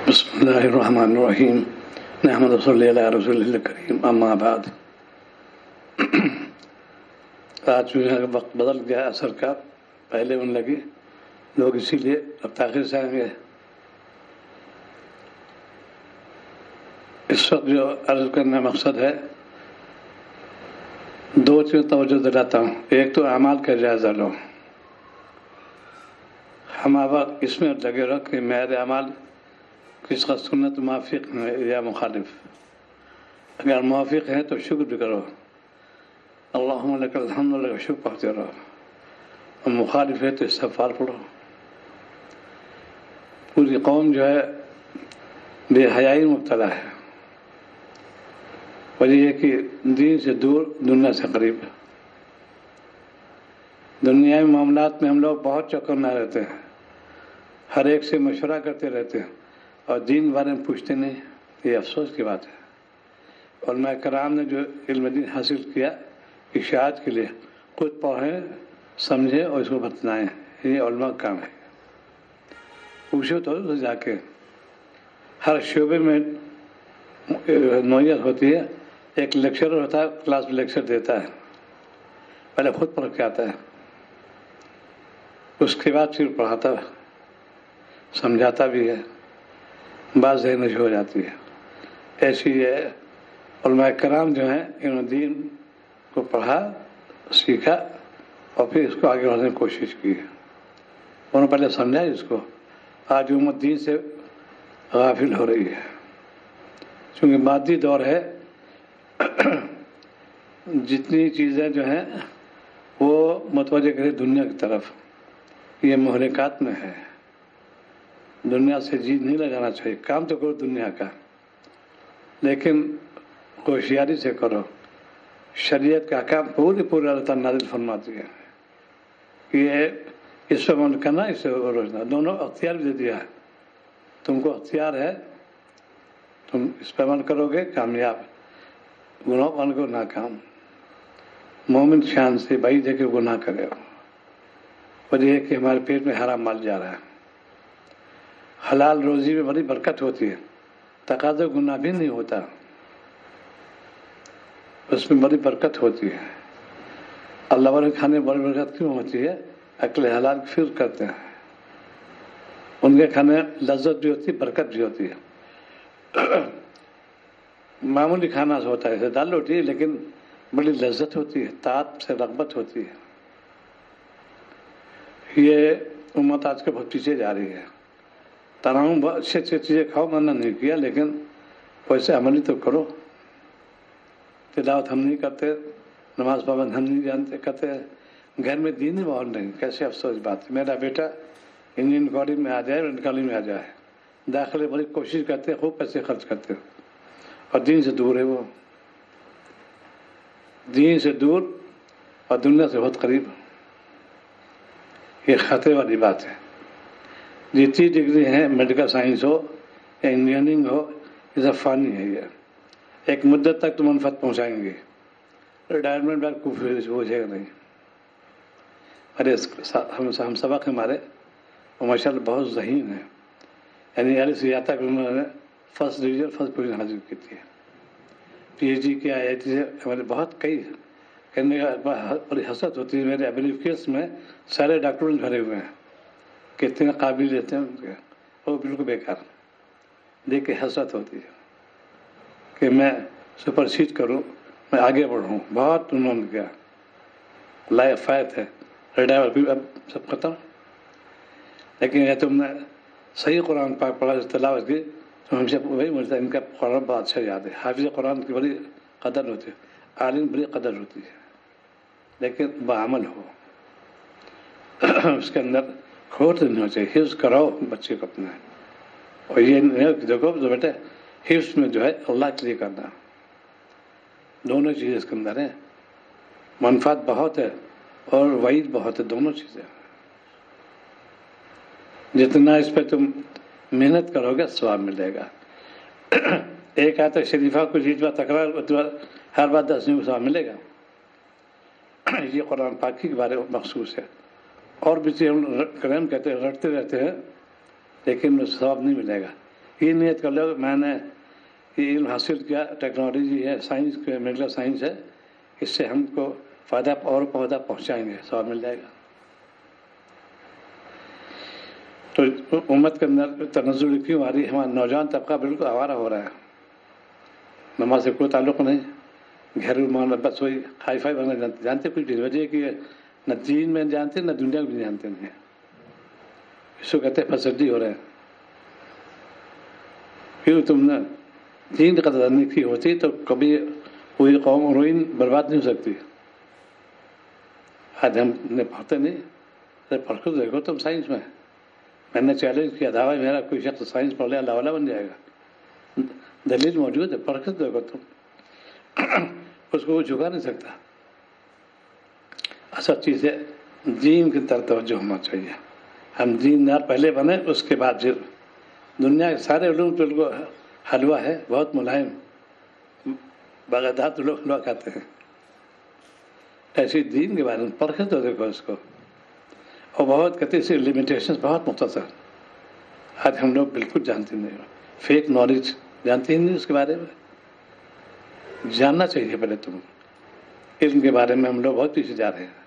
بسم اللہ الرحمن الرحیم نحمد صلی اللہ رسول اللہ کریم اما بعد۔ آج جو ہے وقت بدل گیا عصر کا، پہلے ان لگی لوگ اسی لیے اب تاخیر سے آئیں گے۔ اس وقت جو عرض کرنے کا مقصد ہے، دو چیز توجہ دلاتا ہوں۔ ایک تو اعمال کا جائزہ لو، ہم اب اس میں لگے رہو کہ میرے اعمال کس کا سنت موافق ہے یا مخالف۔ اگر موافق ہے تو شکر بھی کرو، اللہم لک الحمد لک شکر پڑھتے رہو، اور مخالف ہے تو استغفار پڑھو۔ پوری قوم جو ہے بے حیائی مبتلا ہے، وجہ یہ کہ دین سے دور، دنیا سے قریب۔ دنیاوی معاملات میں ہم لوگ بہت چوکنا رہتے ہیں، ہر ایک سے مشورہ کرتے رہتے ہیں، اور دین بارے میں پوچھتے نہیں۔ یہ افسوس کی بات ہے۔ علماء کرام نے جو علم دین حاصل کیا اشاعت کے لیے، خود پڑھیں، سمجھیں اور اس کو بتلائیں، یہ علماء کا کام ہے۔ پوچھو تو جا کے، ہر شعبے میں نوعیت ہوتی ہے۔ ایک لیکچرر ہوتا ہے، کلاس میں لیکچر دیتا ہے، پہلے خود پڑھ کے آتا ہے، اس کے بعد پھر پڑھاتا ہے، سمجھاتا بھی ہے، بعض ذہن نشی ہو جاتی ہے۔ ایسی ہے علماء کرام جو ہیں، انہوں نے دین کو پڑھا، سیکھا، اور پھر اس کو آگے بڑھانے کی کوشش کی۔ انہوں نے پہلے سمجھا اس کو۔ آج امت دین سے غافل ہو رہی ہے، چونکہ مادی دور ہے۔ جتنی چیزیں جو ہیں وہ متوجہ کرے دنیا کی طرف، یہ مہلکات میں ہے۔ دنیا سے جی نہیں لگانا چاہیے، کام تو کرو دنیا کا، لیکن ہوشیاری سے کرو۔ شریعت کا کام پوری اللہ تعالیٰ نازل فرماتی ہے کہ یہ اس پہ عمل کرنا، اس سے روزنا، دونوں اختیار بھی دے دیا ہے۔ تم کو اختیار ہے، تم اس پہ عمل کرو گے کامیاب، گناہ عمل کو ناکام۔ مومن شان سے بعید ہے کہ گناہ کرے، وجہ یہ کہ ہمارے پیٹ میں حرام مال جا رہا ہے۔ حلال روزی میں بڑی برکت ہوتی ہے، تقاضا گناہ بھی نہیں ہوتا، اس میں بڑی برکت ہوتی ہے۔ اللہ والے کھانے میں بڑی برکت کیوں ہوتی ہے؟ اکل حلال کی فکر کرتے ہیں، ان کے کھانے میں لذت بھی ہوتی ہے، برکت بھی ہوتی ہے۔ معمولی کھانا ہوتا ہے، دال روٹی، لیکن بڑی لذت ہوتی ہے، طاعت سے رغبت ہوتی ہے۔ یہ امت آج کے بہت پیچھے جا رہی ہے۔ تمام بہت اچھی اچھی چیزیں کھاؤ، منع نہیں کیا، لیکن ویسے عملی تو کرو۔ تلاوت ہم نہیں کرتے، نماز پابند ہم نہیں جانتے کرتے، گھر میں دینی ماحول نہیں۔ کیسے افسوس بات ہے۔ میرا بیٹا انجینئرنگ کالج میں آ جائے، میڈیکل کالج میں آ جائے، داخلے بڑی کوشش کرتے، خوب پیسے خرچ کرتے، اور دین سے دور ہے۔ وہ دین سے دور اور دنیا سے بہت قریب، یہ خطرے والی بات ہے۔ جتنی ڈگری ہیں، میڈیکل سائنس ہو یا انجینئرنگ ہو، یہ سب فانی ہے۔ یہ ایک مدت تک تو منفعت پہنچائیں گے، ریٹائرمنٹ بعد کچھ ہو جائے گا نہیں۔ ارے ہم سبق ہمارے وہ ماشاء اللہ بہت ذہین ہیں، یعنی علی سے آتا کہ انہوں نے فرسٹ ڈویژن فرسٹ پوزیشن حاصل کی تھی۔ پی ایچ ڈی کیا ہے، ہمارے بہت کئی کرنے کا بڑی حسرت ہوتی ہے۔ میرے ابلیف کیس میں سارے ڈاکٹر بھرے ہوئے ہیں، کتنے قابل رہتے ہیں ان کے، وہ بالکل بیکار۔ دیکھ کے حسرت ہوتی ہے کہ میں سپر سیڈ کروں، میں آگے بڑھوں۔ بہت انہوں نے کیا، لائف فائد ہے، ریٹائر اب سب ختم۔ لیکن یہ تم نے صحیح قرآن پاک پڑھا، تلاوت کی، تو ہم سے وہی ملتا ہے، ان کا قرآن بہت اچھا یاد ہے۔ حافظ قرآن کی بڑی قدر ہوتی ہے، عالم بڑی قدر ہوتی ہے، لیکن بعمل ہو، اس کے اندر کھوٹ نہیں ہو چاہیے۔ حفظ کراؤ بچے کو اپنے، اور یہ دیکھو جو بیٹا حفظ میں جو ہے اللہ کے لیے کرنا، دونوں چیزیں اس کے اندر ہیں۔ منفعت بہت ہے اور وعید بہت ہے، دونوں چیزیں۔ جتنا اس پہ تم محنت کرو گے ثواب ملے گا۔ ایک آیت شریفہ کو جیت بار تکرار ہر بات 10 کو ثواب ملے گا، یہ قرآن پاک کے بارے میں مخصوص ہے۔ اور بھی چیز ہم کہتے ہیں رٹتے رہتے ہیں، لیکن ثواب نہیں ملے گا۔ یہ نیت کر لو میں نے یہ علم حاصل کیا، ٹیکنالوجی ہے، سائنس میڈیکل سائنس ہے، اس سے ہم کو فائدہ اور فائدہ پہنچائیں گے، ثواب مل جائے گا. تو امت کے اندر تنزل کیوں آ رہی ہے؟ ہمارا نوجوان طبقہ بالکل آوارہ ہو رہا ہے، نماز سے کوئی تعلق نہیں، گھریلو معاملہ بس وہی ہائی فائی بننا جانتے کچھ بھی وجہ کہ نہ دین میں جانتے نہ دنیا میں جانتے نہیں، اس کو کہتے ہیں فسردی ہو رہے ہیں. پھر تم نے دین کی قدر نہیں کی ہوتی تو کبھی کوئی قوم روئن برباد نہیں ہو سکتی. آج ہم نے پڑھتے نہیں، پڑھ کر دیکھو تم سائنس میں نے چیلنج کیا تھا میرا کوئی شخص سائنس پڑھ لے اللہ والا بن جائے گا، دلیل موجود ہے، پڑھ کر دیکھو تم، اس کو جھکا نہیں سکتا. اصل چیز ہے دین کی طرف توجہ ہونا چاہیے. ہم دیندار پہلے بنے، اس کے بعد پھر دنیا کے سارے علوم تو کو حلوہ ہے، بہت ملائم بغداد لوگ حلوہ کھاتے ہیں. ایسی دین کے بارے میں پرکھ تو دیکھو اس کو، اور بہت کہتے ہیں لمیٹیشنز بہت مختصر. آج ہم لوگ بالکل جانتے نہیں، فیک نالج جانتے ہی نہیں، اس کے بارے میں جاننا چاہیے. پہلے تم علم کے بارے میں ہم لوگ بہت پیچھے جا رہے ہیں،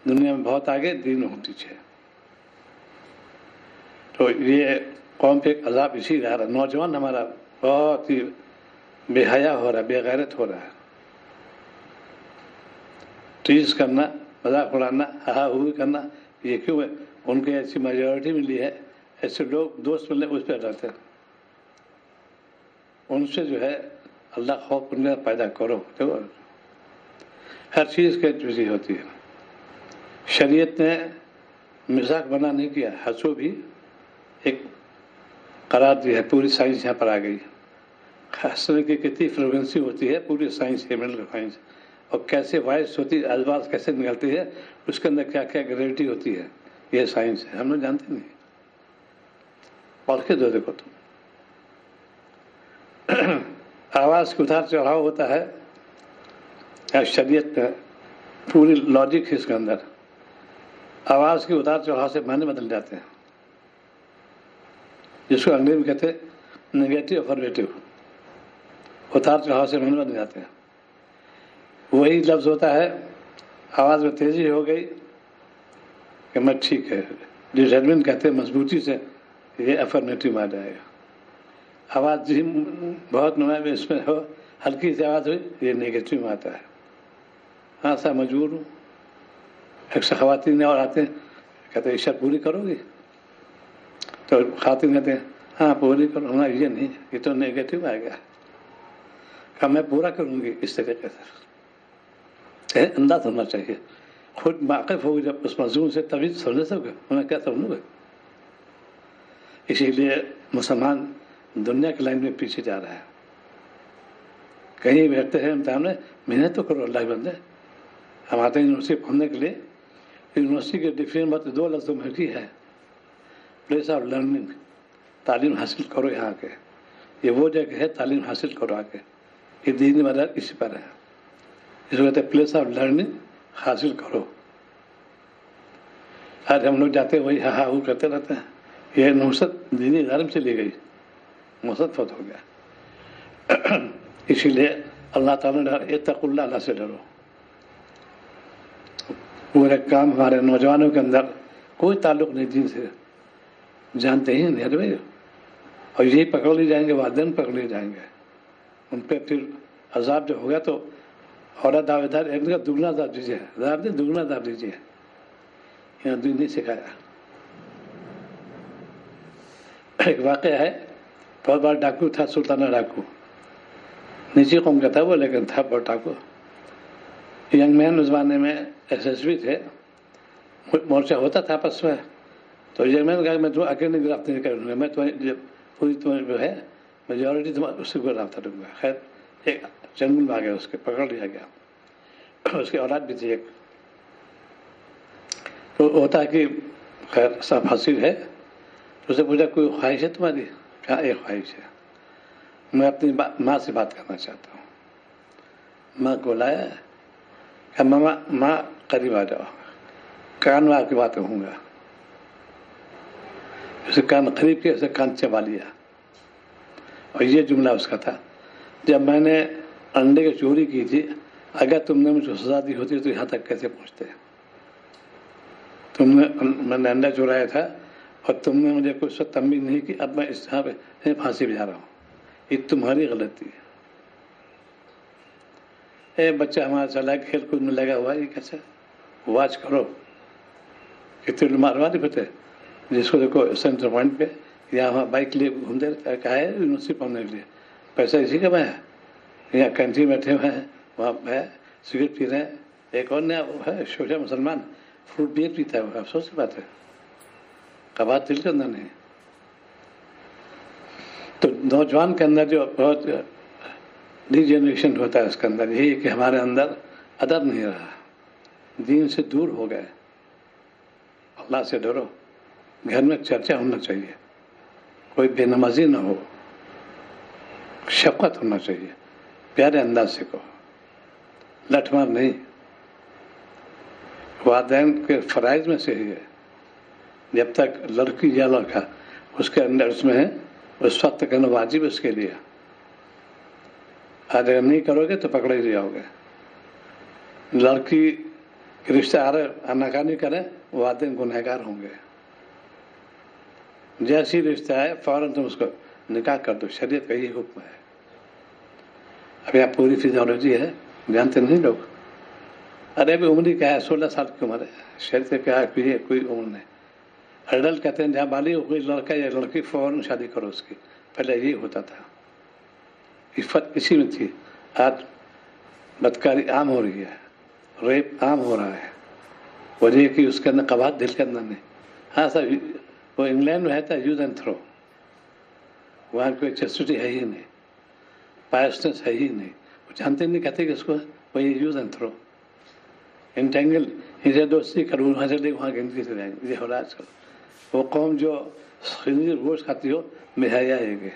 دنیا میں بہت آگے، دین میں بہت پیچھے. تو یہ قوم پہ ایک عذاب اسی رہا ہے. نوجوان ہمارا بہت ہی بے حیا ہو رہا ہے، بے غیرت ہو رہا ہے. ٹیز کرنا، مذاق اڑانا، ہاں ہوئی کرنا، یہ کیوں ہے؟ ان کے ایسی میجورٹی ملی ہے، ایسے لوگ دوست ملنے اس پہ ڈرتے ہیں. ان سے جو ہے اللہ خوف ان کا پیدا کرو. دیکھو ہر چیز کی وجہ ہوتی ہے. شریعت نے مزاق بنا نہیں کیا، ہنسو بھی ایک قرار دی ہے. پوری سائنس یہاں پر آ گئی. ہنسنے کی کتنی فریکوینسی ہوتی ہے پوری سائنس ہے، میڈیکل سائنس، اور کیسے وائس ہوتی ہے، الفاظ کیسے نکلتی ہے، اس کے اندر کیا کیا گریویٹی ہوتی ہے، یہ سائنس ہے. ہم لوگ جانتے نہیں، پڑھ کے دو دیکھو تم. آواز کا اتار چڑھاؤ ہوتا ہے، شریعت میں پوری لاجک ہے اس کے اندر. آواز کے اتار چڑھاؤ سے معنی بدل جاتے ہیں، جس کو انگریزی میں کہتے ہیں نگیٹو افرمیٹو. اتار چڑھاؤ سے معنی بدل جاتے ہیں. وہی لفظ ہوتا ہے، آواز میں تیزی ہو گئی کہ میں ٹھیک ہے، ڈیٹرمنٹ کہتے ہیں مضبوطی سے، یہ افرمیٹو میں آ جائے گا. آواز بہت نمایاں اس میں ہو، ہلکی سی آواز ہوئی، یہ نگیٹو میں آتا ہے. ہاں سا مجبور ہوں. ایک سے خواتین اور آتے ہیں، کہتے ہیں عشاء پوری کرو گی؟ تو خواتین کہتے ہیں ہاں پوری کرو. ہاں یہ نہیں، یہ تو نگیٹو آ گیا. کہ میں پورا کروں گی اس طریقے سے. انداز ہونا چاہیے، خود واقف ہوگی جب اس مضمون سے تبھی سمجھ سکو گے میں کیا سمجھوں گا. اسی لیے مسلمان دنیا کی لائن میں پیچھے جا رہا ہے. کہیں بیٹھتے ہیں امتحان میں، محنت تو کرو اللہ بندے. ہم آتے ہیں یونیورسٹی پڑھنے کے لیے. یونیورسٹی کے ڈیفینیشن بات دو لفظوں میں کی ہے، پلیس آف لرننگ. تعلیم حاصل کرو یہاں کے، یہ وہ جگہ ہے تعلیم حاصل کرو آ کے. یہ دین مدار اسی پر ہے، اس کو کہتے ہیں پلیس آف لرننگ، حاصل کرو. آج ہم لوگ جاتے ہیں وہی ہاں ہاں کرتے رہتے ہیں. یہ نوست دینی دھرم سے لی گئی، نوست فوت ہو گیا. اسی لیے اللہ تعالیٰ نے اتقوا اللہ، اللہ سے ڈرو. پورے کام ہمارے نوجوانوں کے اندر کوئی تعلق نہیں دین سے، جانتے ہی نہیں بھائی. اور یہی پکڑ لی جائیں گے، والدین پکڑ لیے جائیں گے. ان پہ پھر عذاب جو ہوگا تو اور دعوے دار ایک کا دگنا عذاب دیجیے، عذاب نہیں دگنا عذاب دیجیے. یہاں دین نہیں سکھایا. ایک واقعہ ہے، بہت بڑا ڈاکو تھا، سلطانہ ڈاکو. نیچی قوم کا تھا وہ، لیکن تھا بہت ڈاکو. ینگ مین اس زمانے میں SSB تھے، مورچہ ہوتا تھا آپس میں. تو ینگ مین کہا میں تمہیں اکیلے گرفتار نہیں کروں گا، میں تمہیں پوری تمہیں جو ہے میجورٹی اس سے گرفتار کروں گا. خیر ایک جنگل میں آ گیا، اس کے پکڑ لیا گیا. اس کی اولاد بھی تھی ایک. تو ہوتا ہے کہ خیر سب حاصل ہے. تو اسے پوچھا کوئی خواہش ہے تمہاری؟ کہا ایک خواہش ہے، میں اپنی ماں سے بات کرنا چاہتا ہوں. ماں کو لایا، کہ ماں قریب آ جاؤ، کان میں آپ کی بات کہوں گا. اسے کان قریب کیا، اسے کان چبا لیا. اور یہ جملہ اس کا تھا، جب میں نے انڈے کی چوری کی تھی، اگر تم نے مجھ کو سزا دی ہوتی تو یہاں تک کیسے پہنچتے؟ میں نے انڈا چورایا تھا اور تم نے مجھے کوئی سخت تنبیہ نہیں کی، اب میں اس طرح پہ پھانسی پہ جا رہا ہوں. یہ تمہاری غلطی ہے. بچہ ہمارا چلا کھیل کود میں لگا ہوا، یہ کیسے واچ کرو کتنے ماروا نہیں پتہ. جس کو دیکھو سینٹر پوائنٹ پہ یا وہاں بائک لیے گھومتے کہا ہے یونیورسٹی پڑھنے کے لیے، پیسہ اسی کا میں ہے، یا کنٹری بیٹھے ہوئے ہیں وہاں ہے سگریٹ پی رہے ہیں. ایک اور نیا وہ ہے شوشا مسلمان فروٹ بیئر پیتا ہے، وہ افسوس کی بات ہے، کباب دل کے اندر نہیں. تو نوجوان کے اندر جو بہت ڈی جنریشن ہوتا ہے اس کے اندر یہی کہ ہمارے اندر ادب نہیں رہا، دین سے دور ہو گئے. اللہ سے ڈرو. گھر میں چرچا ہونا چاہیے، کوئی بے نمازی نہ ہو، شفقت ہونا چاہیے، پیارے انداز سے کہو، لٹ مار نہیں. والدین کے فرائض میں سے ہی ہے، جب تک لڑکی یا لڑکا اس کے اندر اس میں ہے اس وقت کرنا واجب اس کے لیے. اگر نہیں کرو گے تو پکڑے ہی جاؤ گے. لڑکی کے رشتے آ رہے آناکانی کریں، والدین گنہگار ہوں گے. جیسی رشتہ ہے فوراً تم اس کو نکاح کر دو، شریعت کا یہی حکم ہے. اب یہاں پوری فزیولوجی ہے، جانتے نہیں لوگ. ارے ابھی عمر کیا ہے، 16 سال کی عمر ہے، شریعت کیا ہے کوئی عمر نہیں. ایڈلٹ کہتے ہیں جہاں بالغ کوئی لڑکا یا لڑکی فوراً شادی کرو اس کی. پہلے یہی ہوتا تھا، عفت اسی میں تھی. آج بدکاری عام ہو رہی ہے، ریپ عام ہو رہا ہے، وجہ کہ اس کے اندر قباحت دل کے اندر نہیں. ہاں سر، وہ انگلینڈ میں ہے تھا یوز اینڈ تھرو، وہاں کوئی چیسٹی ہے ہی نہیں، پائسنس ہے ہی نہیں. وہ جانتے نہیں کہتے کہ اس کو وہ یوز اینڈ تھرو انٹینگل اسے دوستی کروں وہاں سے لے وہاں گنتی سے جائیں گے. یہ ہو رہا آج کل. وہ قوم جو خنزیر گوشت کھاتی ہو بہایا ہے کہ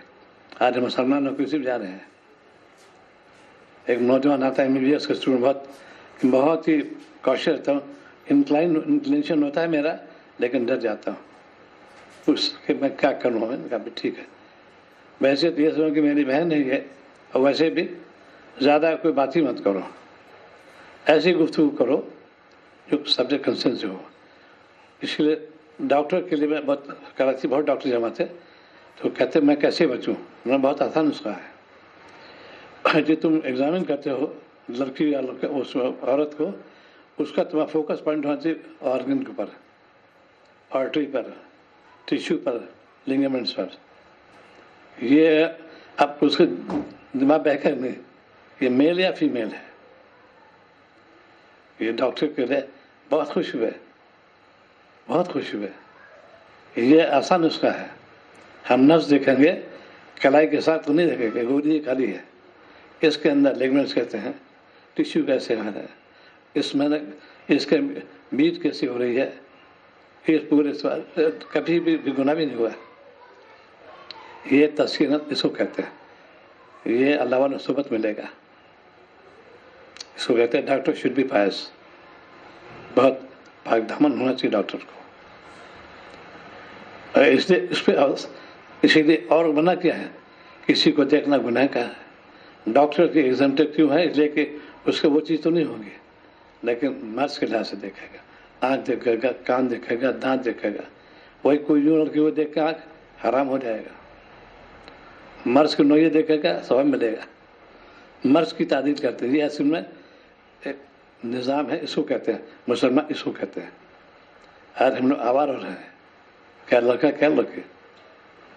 آج مسلمانوں کو صرف جا رہے ہیں. ایک نوجوان آتا ہے MBBS کا اسٹوڈنٹ، بہت ہی کوشش رہتا ہوں، انکلینشن ہوتا ہے میرا لیکن ڈر جاتا ہوں اس کہ میں کیا کروں. میں نے کہا ٹھیک ہے، ویسے تو یہ سمجھو کہ میری بہن نہیں ہے، اور ویسے بھی زیادہ کوئی بات ہی مت کرو، ایسی گفتگو کرو جو سبجیکٹ کنسرن سے ہو. اس لیے ڈاکٹر کے لیے میں بہت کراچی بہت ڈاکٹر جمع تھے تو کہتے میں کیسے بچوں. میں بہت آسان نسخہ ہے. جو تم ایگزامن کرتے ہو لڑکی یا لڑکا اس عورت کو، اس کا تمہارا فوکس پوائنٹ ہونا چاہیے آرگن کے اوپر، آرٹری پر، ٹیشو پر، لنگمنٹس پر. یہ اب اس کے دماغ بہکر نہیں یہ میل یا فیمیل ہے. یہ ڈاکٹر کے لیے بہت خوش ہوئے، بہت خوش ہوئے. یہ آسان نسخہ ہے. ہم نفس دیکھیں گے، کلائی کے ساتھ تو نہیں دیکھیں گے، گودی خالی ہے. اس کے اندر لیگمنٹس کہتے ہیں، ٹیشو کیسے ہے، اس میں اس کے بیٹ کیسی ہو رہی ہے. یہ پورے کبھی بھی گناہ بھی نہیں ہوا. یہ تسکینت اس کو کہتے ہیں. یہ اللہ والا صحبت ملے گا. اس کو کہتے ہیں ڈاکٹر شوڈ بی پائس. بہت پاک دامن ہونا چاہیے ڈاکٹر کو. اس لیے اس پہ اسی لیے اور منع کیا ہے، کسی کو دیکھنا گناہ کا ہے. ڈاکٹر کی ایگزامپل کیوں ہے؟ اس لیے کہ اس کو وہ چیز تو نہیں ہوگی، لیکن مرض کے لحاظ سے دیکھے گا. آنکھ دیکھے گا، کان دیکھے گا، دانت دیکھے گا. وہی کوئی یوں لڑکی وہ دیکھ کے آنکھ حرام ہو جائے گا. مرض کو نوعیت دیکھے گا، ثواب ملے گا. مرض کی تعدیل کرتے ہیں. یہ اصل میں ایک نظام ہے، اس کو کہتے ہیں مسلمان، اس کو کہتے ہیں. آج ہم لوگ آوار ہو رہے ہیں، کیا لڑکا کیا لڑکی.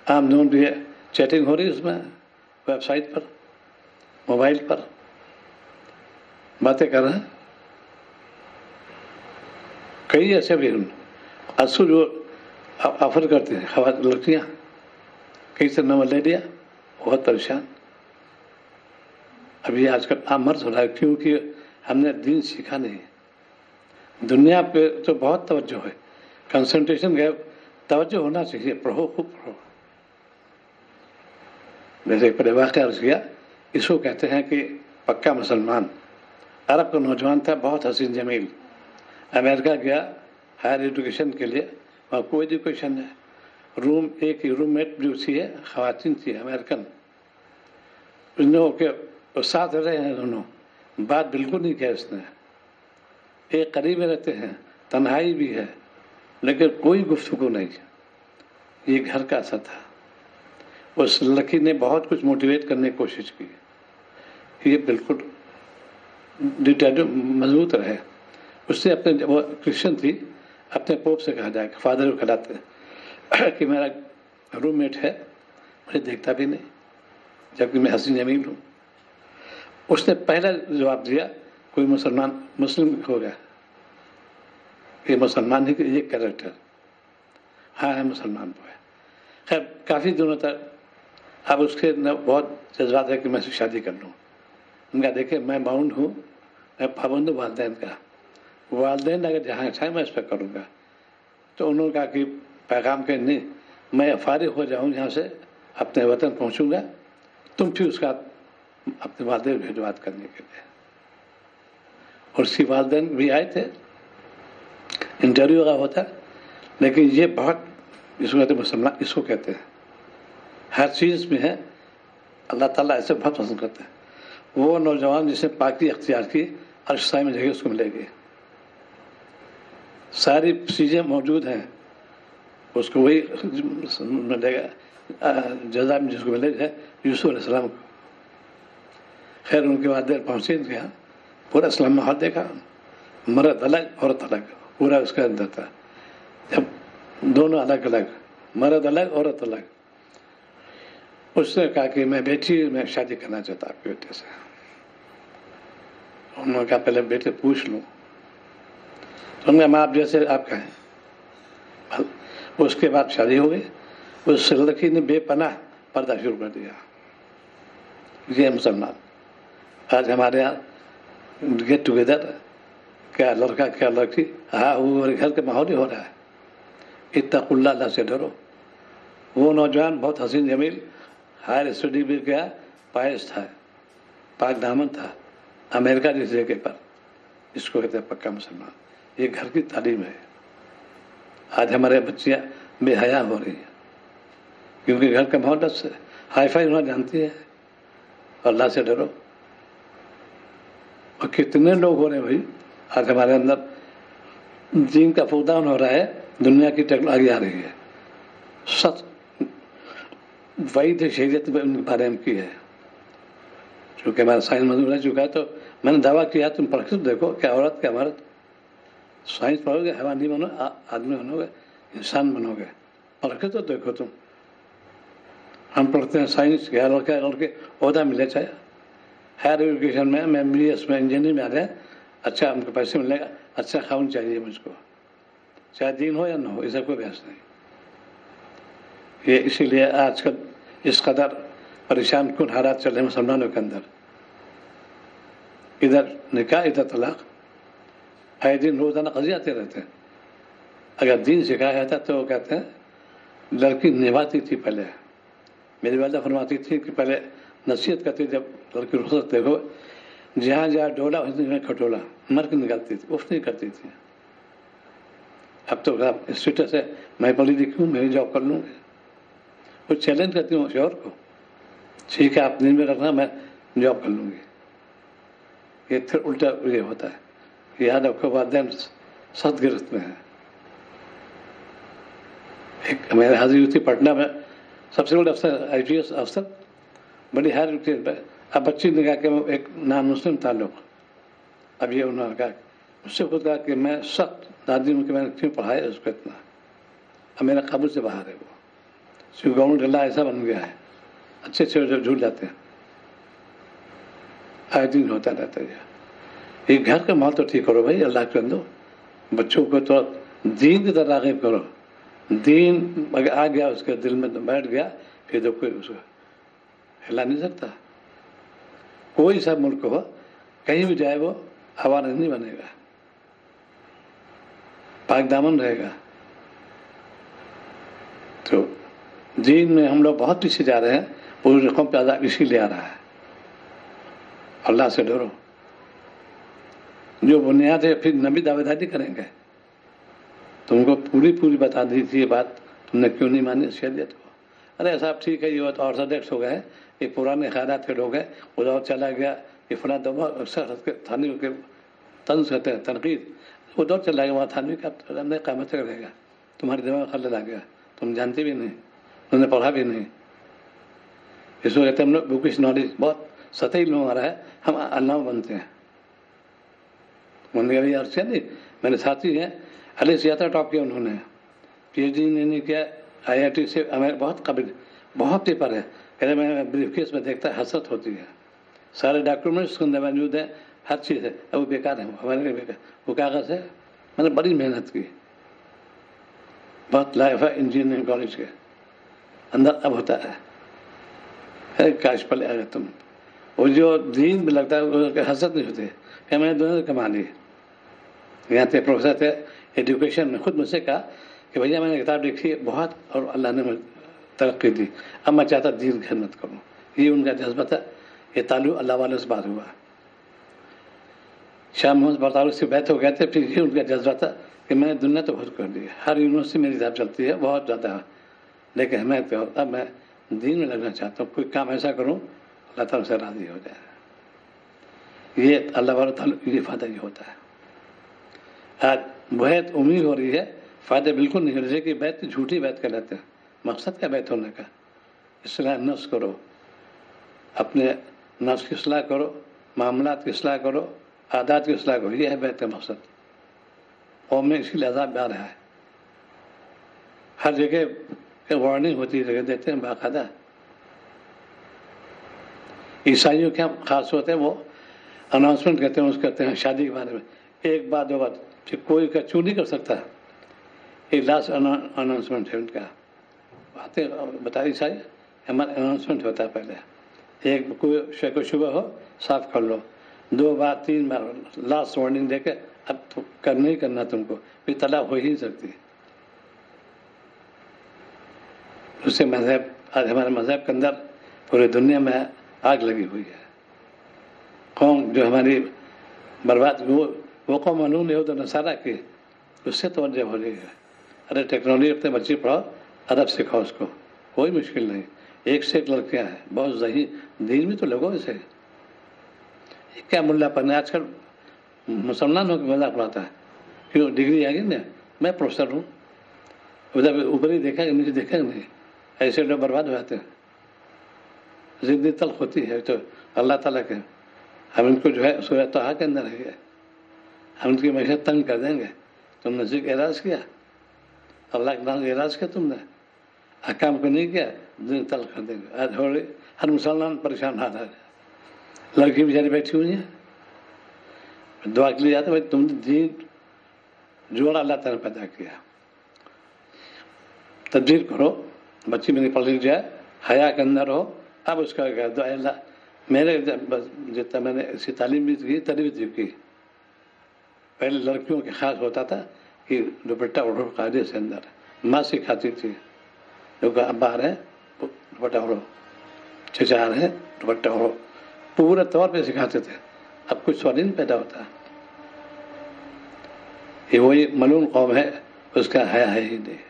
عام نون بھی چیٹنگ ہو رہی ہے اس میں، ویب سائٹ پر، موبائل پر باتیں کر رہے ہیں. کئی ایسے بھی اصل جو آفر کرتے ہیں خواتین لڑکیاں، کئی سے نمبر لے لیا، بہت پریشان. ابھی آج کل عام مرض ہو رہا ہے کیونکہ ہم نے دین سیکھا نہیں. دنیا پہ تو بہت توجہ ہے، کنسنٹریشن گئے، توجہ ہونا چاہیے، پڑھو خوب پڑھو. جیسے ایک بڑے واقعہ عرض کیا، اس کو کہتے ہیں کہ پکا مسلمان. عرب کا نوجوان تھا، بہت حسین جمیل. امریکہ گیا ہائر ایجوکیشن کے لیے، وہاں کوئی ایجوکیشن ہے. روم ایک ہی روم میٹ جو تھی خواتین تھی امریکن، ان لوگوں کے ساتھ رہے ہیں دونوں، بات بالکل نہیں کیا اس نے، ایک قریب میں رہتے ہیں، تنہائی بھی ہے لیکن کوئی گفتگو نہیں، یہ گھر کا اثر تھا۔ اس لڑکی نے بہت کچھ موٹیویٹ کرنے کی کوشش کی، یہ بالکل ڈیٹیڈ مضبوط رہے۔ اس سے اپنے، وہ کرسچن تھی، اپنے پوپ سے کہا جائے کہ فادر کو کہلاتے کہ میرا روم میٹ ہے، مجھے دیکھتا بھی نہیں جبکہ میں حسین جمیل ہوں۔ اس نے پہلا جواب دیا کوئی مسلم ہو گیا، یہ مسلمان ہی یہ کریکٹر، ہاں ہے مسلمان تو ہے۔ خیر کافی دنوں تک اب اس کے بہت جذبات ہے کہ میں اسے شادی کر لوں۔ ان کا دیکھیں میں باؤنڈ ہوں، میں پابند ہوں والدین کا، والدین اگر جہاں چاہیں میں اس پہ کروں گا۔ تو انہوں نے کہا کہ پیغام کہ نہیں، میں فارغ ہو جاؤں یہاں سے، اپنے وطن پہنچوں گا، تم پھر اس کا اپنے والدین بھیجو بات کرنے کے لیے۔ اور اس کی والدین بھی آئے تھے، انٹرویو کا ہوتا، لیکن یہ بہت، اس کو کہتے ہیں مسلمان، اس کو کہتے ہیں ہر چیز میں ہے، اللہ تعالیٰ ایسے بہت پسند کرتے ہیں۔ وہ نوجوان جس نے پاکی اختیار کی عرش میں جگہ اس کو ملے گی، ساری چیزیں موجود ہیں، اس کو وہی ملے گا جزا میں جس کو ملے گا یوسف علیہ السلام کو۔ خیر ان کے بعد دیر پہنچے ان کے یہاں، پورا اسلام ماحول دیکھا، مرد الگ عورت الگ، پورا اس کے اندر تھا، جب دونوں الگ الگ، مرد الگ عورت الگ۔ اس نے کہا کہ میں بیٹی، میں شادی کرنا چاہتا آپ کے بیٹے سے۔ انہوں نے کہا پہلے بیٹے پوچھ لوں، تو انہوں نے کہا آپ جیسے آپ کہیں۔ اس کے بعد شادی ہو گئی، اس لڑکی نے بے پناہ پردہ شروع کر دیا۔ یہ مسلمان آج ہمارے یہاں گیٹ ٹوگیدر، کیا لڑکا کیا لڑکی، ہاں وہ گھر کے ماحول ہی ہو رہا ہے۔ اتقوا اللہ، اللہ سے ڈرو۔ وہ نوجوان بہت حسین جمیل، ہائر اسٹڈی بھی گیا، پائس تھا، پاک دامن تھا، امریکہ جیسی جگہ پر، اس کو کہتے ہیں پکا مسلمان۔ یہ گھر کی تعلیم ہے۔ آج ہمارے بچیاں بے حیا ہو رہی ہیں کیونکہ گھر کا ماحول بس ہائی فائی ہونا جانتی ہے۔ اللہ سے ڈرو۔ اور کتنے لوگ ہو رہے ہیں بھائی، آج ہمارے اندر دین کا فقدان ہو رہا ہے، دنیا کی ٹیکنالوجی آ رہی ہے، سچ وعید شریعت میں ان کے بارے میں کی ہے، چونکہ ہمارا سائنس مضمون رہ چکا ہے۔ تو میں نے دعویٰ کیا تم پرکھ دیکھو، کیا عورت کیا مرد، سائنس پڑھو گے حیوان نہیں بنو، آدمی بنو گے، انسان بنو گے، پرکھ تو دیکھو تم۔ ہم پڑھتے ہیں سائنس کیا لڑکے عہدہ ملے، چاہے ہائر ایجوکیشن میں MBS میں انجینئر میں آ جائے، اچھا ہم کو پیسے ملے گا، اچھا خاون چاہیے مجھ کو، چاہے دین ہو یا نہ ہو، اسے کوئی بحث نہیں۔ یہ اسی لیے آج کل اس قدر پریشان کن حالات چل رہے ہیں مسلمانوں کے اندر، ادھر نکاح ادھر طلاق، آئے دن روزانہ قضیے آتے رہتے ہیں۔ اگر دین سکھایا جاتا تو وہ کہتے ہیں لڑکی نبھاتی تھی پہلے، میری والدہ فرماتی تھی کہ پہلے نصیحت کرتی، جب لڑکی رخصت دیکھو جہاں جہاں ڈولا اس میں کھٹولا مر کے نکالتی تھی، اف نہیں کرتی تھی۔ اب تو اسٹیٹس ہے، میں پڑھی لکھی ہوں، میں جاب کر لوں گی، وہ چیلنج کرتی ہوں شوہر کو، ٹھیک ہے آپ دن میں رکھنا، میں جاب کر لوں گی۔ یہ پھر الٹا یہ ہوتا ہے، یاد رکھو والدین سخت گرفت میں ہے۔ ایک میرے حاضری ہوئی تھی پٹنہ میں، سب سے بڑے افسر IPS افسر، بڑی ہائر پہ، اب بچی نے کہا کہ وہ ایک نان مسلم تعلق، اب یہ انہوں نے کہا مجھ سے خود کہا کہ میں سخت دادی ہوں کہ میں نے کیوں پڑھایا اس کو اتنا، اب میرا قابل سے باہر ہے وہ، گورنمنٹ اللہ ایسا بن گیا ہے، اچھے اچھے جھول جاتے ہیں، آئے دن ہوتا رہتا ہے۔ یہ گھر کا ماحول تو ٹھیک کرو بھائی، اللہ کے بندو، بچوں کو تو دین کی طرح راغب کرو، دین اگر آ گیا اس کے دل میں بیٹھ گیا پھر تو کوئی اس کو ہلا نہیں سکتا۔ کوئی سا ملک ہو، کہیں بھی جائے وہ آوارہ نہیں بنے گا، پاک دامن رہے گا۔ تو دین میں ہم لوگ بہت پیچھے جا رہے ہیں، پوری رقم پہ عذاب اسی لیے آ رہا ہے۔ اللہ سے ڈرو، جو بنیاد ہے پھر نبی دعویداری کریں گے، تم کو پوری بتا دی تھی یہ بات، تم نے کیوں نہیں مانی شریعت کو؟ ارے صاحب ٹھیک ہے، یہ تو آرتھوڈکس ہو گئے، یہ پرانے خیالات کے لوگ ہیں، ادھر چلا گیا، یہ فلاں دفعہ اکثر تھانوی کے طنز کرتے ہیں، تنقید، ادھر چلا گیا، وہاں تھانوی کا نہیں قیامت تک رہے گا، تمہارے دماغ میں خلل آ گیا، تم جانتے بھی نہیں، تم نے پڑھا بھی نہیں. اس کو کہتے ہیں ہم لوگ بکش نالج بہت سطحی لوگ ہمارا ہے، ہم علامہ بنتے ہیں. منگل عرض کیا نہیں، میرے ساتھی ہیں علی سیاتا ٹاپ کیا، انہوں نے پی ایچ ڈی نہیں کیا آئی آئی ٹی سے، ہمیں بہت قابل، بہت پیپر ہے. کہتے میں بریف کیس میں دیکھتا ہے حسرت ہوتی ہے، سارے ڈاکومنٹس کے اندر موجود ہیں، ہر چیز ہے، وہ بیکار ہے، ہمارے لیے بیکار. وہ کاغذ ہے، میں نے بڑی محنت کی، بہت لائف ہے انجینئرنگ کالج کے اندر. اب ہوتا ہے کاش پلے آ گئے تم. وہ جو دین میں لگتا ہے حسرت نہیں ہوتی کہ میں نے دنیا کما لی. یہاں تھے پروفیسر تھے ایجوکیشن میں، خود مجھ سے کہا کہ بھیا میں نے کتاب لکھی بہت اور اللہ نے مجھے ترقی دی، اب میں چاہتا دین کی خدمت کروں. یہ ان کا جذبہ تھا، یہ تعلق اللہ والوں سے بات ہوا. شاہ محمد برطانوی سے بیعت ہو گئے تھے، پھر یہ ان کا جذبہ تھا کہ میں نے دنیا تو بہت کر دی ہے، ہر یونیورسٹی میری کتاب چلتی ہے بہت زیادہ، لیکن میں اب میں دین میں لگنا چاہتا ہوں، کوئی کام ایسا کروں اللہ تعالیٰ سے راضی ہو جائے. یہ اللہ والوں تعلق یہ فائدہ یہ ہوتا ہے. آج بیعت امید ہو رہی ہے، فائدے بالکل نہیں ہو رہے کہ بیعت جھوٹی بیعت کر لیتے ہیں. مقصد کیا بیعت ہونے کا؟ اصلاح نفس کرو، اپنے نفس کی اصلاح کرو، معاملات کی اصلاح کرو، عادات کی اصلاح کرو، یہ ہے بیعت کا مقصد. قوم میں اسی لیے عذاب آ رہا ہے، ہر جگہ وارننگ ہوتی ہے، دیتے ہیں باقاعدہ. عیسائیوں کے خاص ہوتے ہیں، وہ اناؤنسمنٹ کہتے ہیں، اس کرتے ہیں شادی کے بارے میں، ایک بات دو بات، پھر کوئی کا چو نہیں کر سکتا. ایک لاسٹ اناؤنسمنٹ ہے ان کا، باتیں بتا عیسائی ہمارا اناؤنسمنٹ ہوتا ہے پہلے، ایک کوئی شک و شبہ ہو صاف کر لو، 2 بار 3 بار لاسٹ وارننگ دے کے اب تو کرنا ہی کرنا تم کو، پھر طلاق ہو ہی نہیں سکتی. اس سے مذہب، آج ہمارے مذہب کے اندر پورے دنیا میں آگ لگی ہوئی ہے. قوم جو ہماری برباد، وہ قوم معلوم یہود و نصارہ کی، اس سے توجہ ہو رہی ہے. ارے ٹیکنالوجی اپنے بچے پڑھاؤ، ادب سکھاؤ اس کو، کوئی مشکل نہیں. ایک سے ایک لڑکیاں ہیں، بہت ذہین، دین بھی تو لگو اسے. کیا ملا پن آج کل مسلمان ہو کے مذاق اڑاتا ہے، کیوں ڈگری آ گئی نا، میں پروفیسر ہوں، ادھر اوپر ہی دیکھا کہ مجھے دیکھا نہیں. ایسے لوگ برباد ہو جاتے ہیں. زندگی تلخ ہوتی ہے تو اللہ تعالیٰ کے، ہم ان کو جو ہے سورہ طٰہٰ کے اندر ہے، ہم ان کی معیشت تنگ کر دیں گے. تم نے ذکر اعراض کیا، اللہ کے نام اعراض کیا، تم نے حکام کو نہیں کیا، دن تلخ کر دیں گے. آج ہر مسلمان پریشان ہاتھ آ جائے. لڑکی بیچاری بیٹھی ہوئی ہیں، دعا کے لیے جاتے بھائی تم نے دین جوڑا اللہ تعالیٰ نے پیدا کیا، تبدیل کرو. بچی میری پڑھ لکھ جائے، حیا کے اندر ہو. اب اس کا دعا اللہ میرے جتنا میں نے اسی تعلیم بھی کی، تربیت بھی کی. پہلے لڑکیوں کے خاص ہوتا تھا کہ دوپٹہ اڑو قاعدے سے اندر، ماں سکھاتی تھی، جو کہ ابا رہے دوپٹہ اڑو، چچا رہے دوپٹہ اڑو، پورے طور پہ سکھاتے تھے. اب کچھ سوال نہیں پیدا ہوتا. یہ وہی ملعون قوم ہے، اس کا حیا ہے ہی نہیں.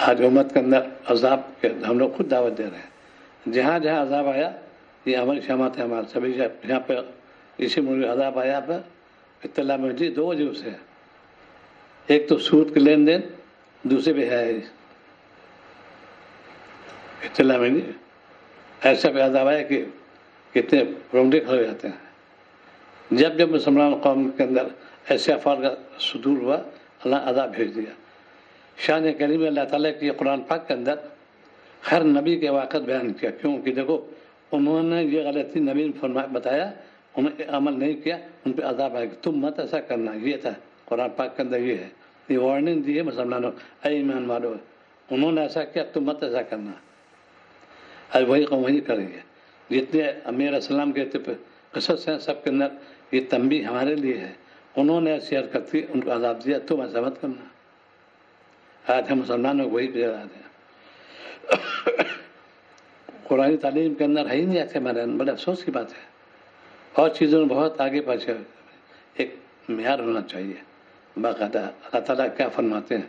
آج امت کے اندر عذاب کے ہم لوگ خود دعوت دے رہے ہیں. جہاں جہاں عذاب آیا، یہ عمل شامات ہے ہمارے سبھی. یہاں پہ اسی ملک عذاب آیا پہ اطلاع میں دی 2 وجہ سے، ایک تو سود کے لین دین، دوسرے بھی ہے اطلاع میں نہیں. ایسا بھی عذاب آیا کہ کتنے رونگٹے کھڑے ہو جاتے ہیں. جب جب مسلمان قوم کے اندر ایسے افعال کا صدور ہوا، اللہ عذاب بھیج دیا. شان کریم اللہ تعالیٰ کی قرآن پاک کے اندر ہر نبی کے واقعات بیان کیا. کیوں کہ دیکھو انہوں نے یہ غلطی نبی نے بتایا، انہوں نے عمل نہیں کیا، ان پہ عذاب آئے گا، تم مت ایسا کرنا. یہ تھا قرآن پاک کے اندر، یہ ہے، یہ وارننگ دی ہے مسلمانوں، اے ایمان والو، انہوں نے ایسا کیا تم مت ایسا کرنا. آج وہی قوم وہی کریں گے. جتنے امیر السلام کے قصص ہیں سب کے اندر یہ تنبیہ ہمارے لیے ہے. انہوں نے ایسی حرکت کی، ان کو عذاب دیا، تم ایسا مت کرنا. آج ہم مسلمانوں کو وہی پیار آتے ہیں. قرآن تعلیم کے اندر ہے ہی نہیں آتے ہمارے، بڑے افسوس کی بات ہے. اور چیزوں میں بہت آگے پاچھے، ایک معیار ہونا چاہیے باقاعدہ. اللہ تعالیٰ کیا فرماتے ہیں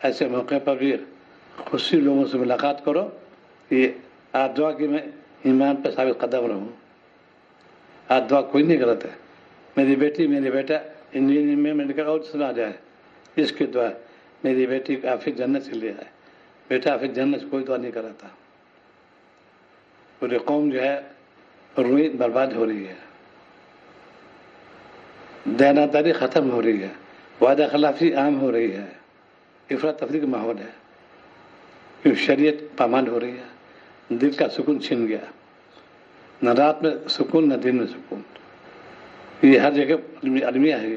ایسے موقع پر بھی خصوصی لوگوں سے ملاقات کرو. یہ آپ دعا کہ میں ایمان پہ ثابت قدم رہوں. آپ دعا کوئی نہیں غلط ہے. میری بیٹی میری بیٹا انجینئرنگ میں میڈیکل اور سنا جائے اس کی دعا. میری بیٹی آفس جنت سے لے آئے. بیٹا آفس جنت سے کوئی دعا نہیں کراتا. پوری قوم جو ہے روئی برباد ہو رہی ہے. دیانتداری ختم ہو رہی ہے. وعدہ خلافی عام ہو رہی ہے. افراد تفریح کا ماحول ہے. کیوں شریعت پامال ہو رہی ہے. دل کا سکون چھن گیا. نہ رات میں سکون نہ دن میں سکون. یہ ہر جگہ المیہ ہے.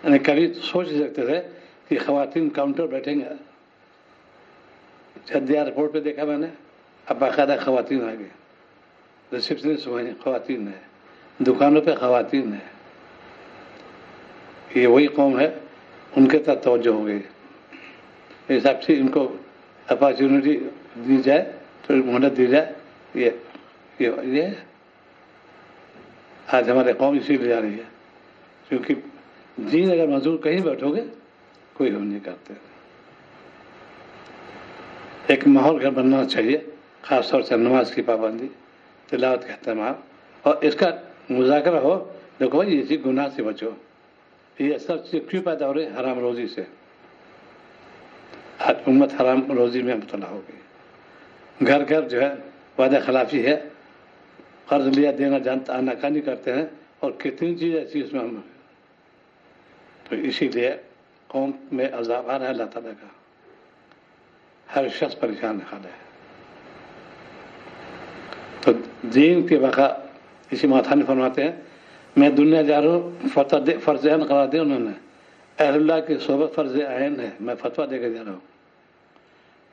یعنی کبھی سوچ سکتے تھے کہ خواتین کاؤنٹر بیٹھیں گے. جدیا رپورٹ پہ دیکھا میں نے اب باقاعدہ خواتین آ گئی. ریسپشنسٹ ہوئے خواتین ہے. دکانوں پہ خواتین ہے. یہ وہی قوم ہے ان کے تحت توجہ ہو گئی. اس حساب سے ان کو اپارچونیٹی دی جائے تو مہلت دی جائے. یہ آج ہمارے قوم اسی لیے جا رہی ہے کیونکہ دین اگر منظور کہیں بیٹھو گے کوئی ہم نہیں کرتے. ایک ماحول گھر بننا چاہیے خاص طور سے نماز کی پابندی تلاوت کا اہتمام اور اس کا مذاکرہ ہو. دیکھو بھائی یہ چیز گناہ سے بچو. یہ سب چیز کیوں پیدا ہو رہی ہے؟ حرام روزی سے. آج امت حرام روزی میں مبتلا ہو گئی. گھر گھر جو ہے وعدہ خلافی ہے. قرض لیا دینا جانتا آناکانی کرتے ہیں اور کتنی چیز ایسی اس میں ہم. تو اسی لیے قوم میں عذاب آ رہا ہے اللہ تعالیٰ کا. ہر شخص پریشان حال ہے. تو دین کے بقا اسی ماتھانی فرماتے ہیں میں دنیا جا رہا ہوں. فرض عین قرار دیا انہوں نے. اہل اللہ کی صحبت فرض عین ہے. میں فتویٰ دے کے جا رہا ہوں.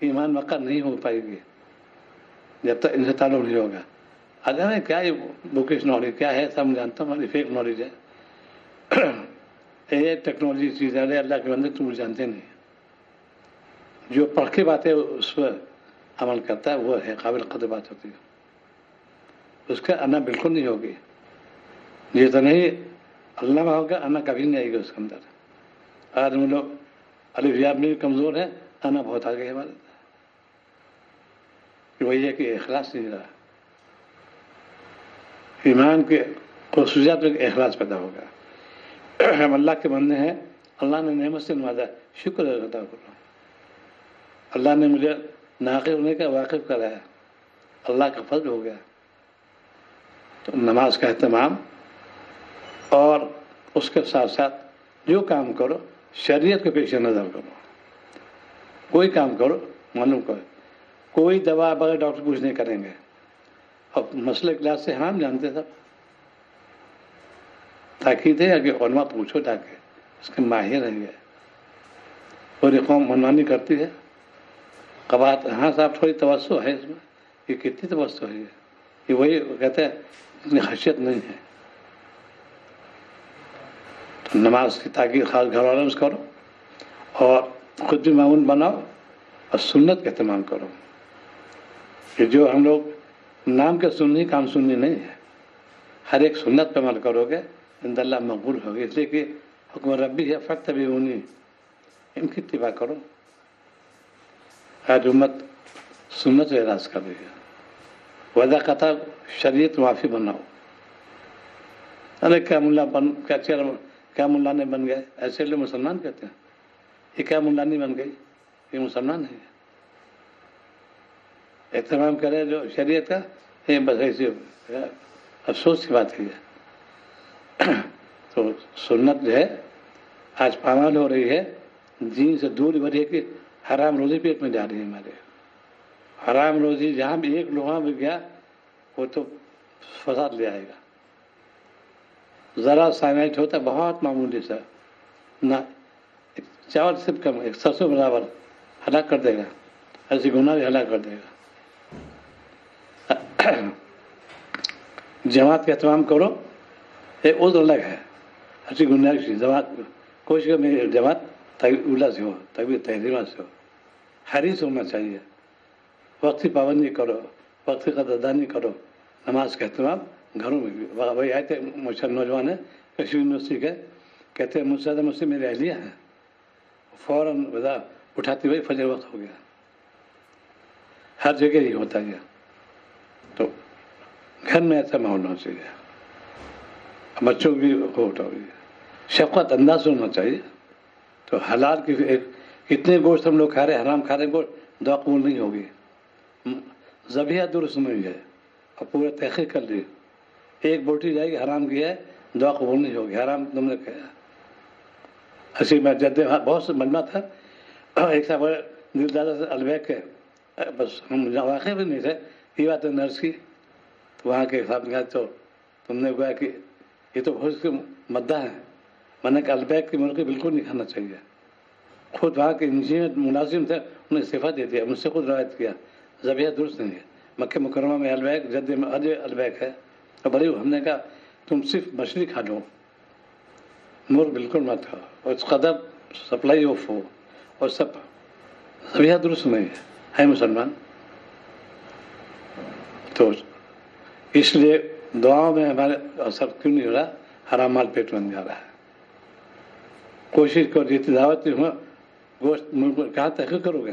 ایمان وقع نہیں ہو پائے گی جب تک ان سے تعلق نہیں ہوگا. اگر میں کیا یہ بکش نالج کیا ہے سب جانتا ہوں. ہماری فیک نالج ہے. یہ ٹیکنالوجی چیز ہے. اللہ کے بندے تم جانتے نہیں. جو پڑھ کے باتیں اس پر عمل کرتا ہے وہ ہے قابل قدر بات ہوتی ہے. اس کا انا بالکل نہیں ہوگی. یہ تو نہیں اللہ میں ہوگا انا کبھی نہیں آئے گا اس کے اندر. آج ہم لوگ الف یا میں کمزور ہیں. انا بہت آگے ہے ہمارے. وہی ہے کہ اخلاص نہیں رہا. ایمان کے خصوصیات میں اخلاص پیدا ہوگا. ہم اللہ کے بندے ہیں. اللہ نے نعمت سے نوازا. شکر ادا کرو. اللہ نے مجھے ناقص ہونے کا واقف کرایا. اللہ کا فضل ہو گیا. تو نماز کا اہتمام اور اس کے ساتھ ساتھ جو کام کرو شریعت کے پیش نظر کرو. کوئی کام کرو معلوم کرو. کوئی دوا بغیر ڈاکٹر کچھ نہیں کریں گے. اور مسئلہ کلاس سے ہم جانتے سب تاکید ہے کہ علماء پوچھو تاکہ اس کے ماہر ہیں. پوری قوم منمانی کرتی ہے. قبات ہاں صاحب تھوڑی توسع ہے اس میں. یہ کتنی توسع ہے؟ یہ وہی کہتے ہیں اتنی خشیت نہیں ہے. تو نماز کی تاکید خاص گھر والوں سے کرو اور خود بھی معمول بناؤ اور سنت کا اہتمام کرو. کہ جو ہم لوگ نام کے سننی کام سننی نہیں ہے. ہر ایک سنت پہ عمل کرو گے عند اللہ مقبول ہوگی. اس لیے کہ حکم ربی ہے فاتبعونی. ان کی اتباع کرو. آج امت سنت سے اعراض کر رہی ہے. وعدہ قطع شریعت معافی بناؤ. ارے کیا ملا کیا ملا نہیں بن گئے ایسے لوگ مسلمان کہتے ہیں. یہ کیا ملا نہیں بن گئی یہ مسلمان ہے. اہتمام کرے جو شریعت کا یہ بس ایسی افسوس کی بات ہے. تو سنت جو ہے آج پامال ہو رہی ہے. دین سے دور ہو رہی ہے کہ حرام روزی پیٹ میں جا رہی ہے ہمارے. حرام روزی جہاں بھی ایک لوہا بھی گیا وہ تو فساد لے آئے گا. ذرا سائنائٹ ہوتا ہے بہت معمولی سا نہ چاول صرف کم ایک سرسوں برابر ہلاک کر دے گا. ایسی گناہ بھی ہلاک کر دے گا. جماعت کا اہتمام کرو. ایک عذر الگ ہے. ایسی گنجائش جماعت کوشش کر میری جماعت اولا سے ہو تبھی تحریمہ سے ہو. حریص ہونا چاہیے. وقت کی پابندی کرو. وقت کی قدردانی کرو. نماز کا اہتمام گھروں میں بھی. وہی آئے تھے نوجوان ہیں کشمیر یونیورسٹی کے کہتے ہیں مجھ سے میری اہلیہ ہیں فوراً وضع اٹھاتی ہوئی فجر وقت ہو گیا. ہر جگہ ہی ہوتا ہے. تو گھر میں ایسا ماحول ہونا چاہیے, بچوں بھی ہوتا ہوگی, شفقت انداز ہونا چاہیے. تو حلال کی کتنے گوشت ہم لوگ کھا رہے ہیں, حرام کھا رہے ہیں, گوشت دعا قبول نہیں ہوگی. ذبیحہ درست نہیں ہے, اور پورا تحقیق کر لی, ایک بوٹی جائے گی حرام کی ہے, دعا قبول نہیں ہوگی, حرام تم نے کہا. اسی میں جدے بہت سے مجمع تھا, ایک صاحب دل دادا سے البیک ہے, بس ہم واقع بھی نہیں تھے, یہ بات ہے نرس کی. تو وہاں کے صاحب نے کہا تو تم نے کہا کہ یہ تو بہت سے مدہ ہیں. میں نے کہا البیک کی مرغی بالکل نہیں کھانا چاہیے. خود وہاں کے انجینئر ملازم تھے, انہیں استعفیٰ دے دیا, مجھ سے خود روایت کیا ذبیحہ درست نہیں ہے. مکہ مکرمہ میں البیک, جدے میں البیک ہے. اور بڑی ہم نے کہا تم صرف مچھلی کھا لو, مرغ بالکل مت کھاؤ, اور اس قدر سپلائی آف ہو, اور سب ذبیحہ درست نہیں ہے مسلمان. تو اس لیے دعاؤں میں ہمارے اثر کیوں نہیں ہو رہا, حرام مال پیٹ بن جا رہا ہے. کوشش کرو جتنی دعوت ہوں گوشت کہاں تحقیق کرو گے.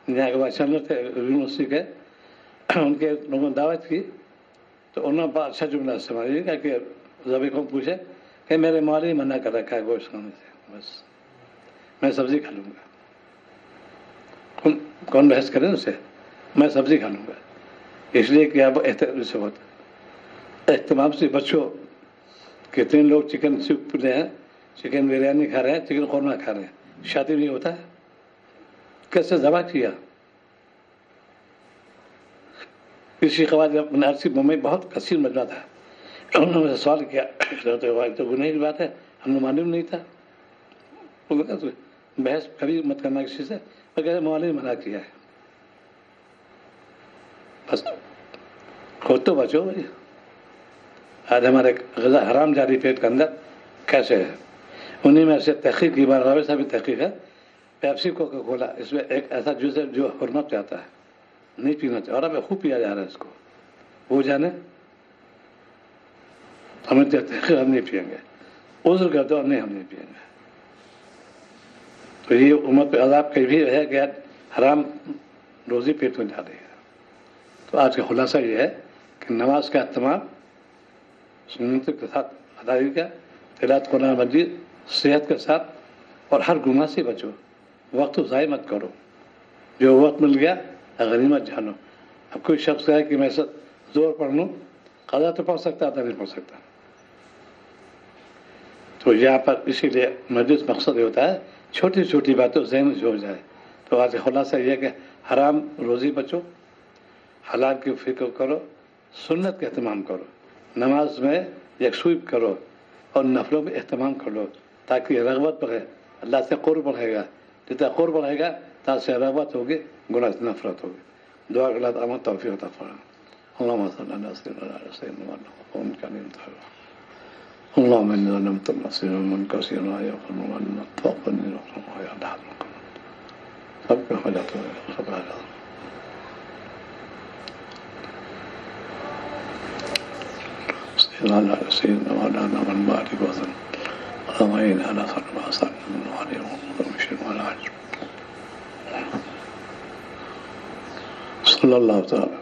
یہاں کے باشندے تھے یونیورسٹی کے, ان کے لوگوں نے دعوت کی تو انہوں نے اچھا جملہ استعمال کیا کہ ذبح کو پوچھے کہ میرے مولوی منع کر رکھا ہے گوشت کھانے سے, بس میں سبزی کھا لوں گا. کون بحث کرے اس سے, میں سبزی کھا لوں گا. اس لیے کہ اب اہتمام سے بچوں, کتنے لوگ چکن سوپ پی رہے ہیں, چکن بریانی کھا رہے ہیں, چکن قورمہ کھا رہے ہیں, شادی نہیں ہوتا ہے. کیسے ذبح کیا؟ اسی قواعد بنارسی میں بہت کثیر مجمع تھا, انہوں نے سوال کیا تو گناہ کی بات ہے, ہم نے معلوم نہیں تھا. بحث کبھی مت کرنا کسی سے, مگر مولوی منع کیا ہے, بس خود تو بچو بھائی. آج ہمارے غذا حرام جاری پیٹ کے اندر کیسے ہے. انہیں میں سے تحقیق کی بار راوی صاحب بھی تحقیق ہے, پیپسی کو کھولا, اس میں ایک ایسا جوس ہے جو حرمت چاہتا ہے, نہیں پینا چاہیے, اور اب خوب پیا جا رہا ہے اس کو. وہ جانے ہمیں تحقیق ہم نہیں پئیں گے, عذر کرتے اور نہیں ہم نہیں پئیں گے. تو یہ امت پہ عذاب کہیں بھی ہے کہ حرام روزی پیٹ میں جا رہی ہے. تو آج کا خلاصہ یہ ہے کہ نماز کا اہتمام سنت کے ساتھ ادائیگی کا, تلاوت قرآن مجید صحت کے ساتھ, اور ہر گناہ سے بچو. وقت ضائع مت کرو, جو وقت مل گیا غنیمت جانو. اب کوئی شخص ہے کہ میں زور پڑھ لوں, قضا تو پڑھ سکتا تھا, نہیں پڑھ سکتا. تو یہاں پر اسی لیے مجلس مقصد یہ ہوتا ہے چھوٹی چھوٹی باتوں ذہن سے ہو جائے. تو آج خلاصہ یہ کہ حرام روزی بچو, حلال کی فکر کرو, سنت کا اہتمام کرو, نماز میں یکسوئی کرو, اور نفلوں میں اہتمام کرو, تاکہ رغبت بڑھے, اللہ سے قرب بڑھے گا. جتنا قرب بڑھے گا تاکہ سے رغبت ہوگی, گناہ سے نفرت ہوگی. دعا اللہ تعالیٰ توفیق عطا فرمائے. اللهم صل على سيدنا محمد اللهم اني ظلمت نفسي ظلما كثيرا يغفر لنا توفني رحمة يا الله. سب کو حاجت ہے, سب حاجت. سيدنا مولانا من بارك وسلم اللهم إنا نسألك وسلم من عليه ومشي ولا عجب صلى الله تعالى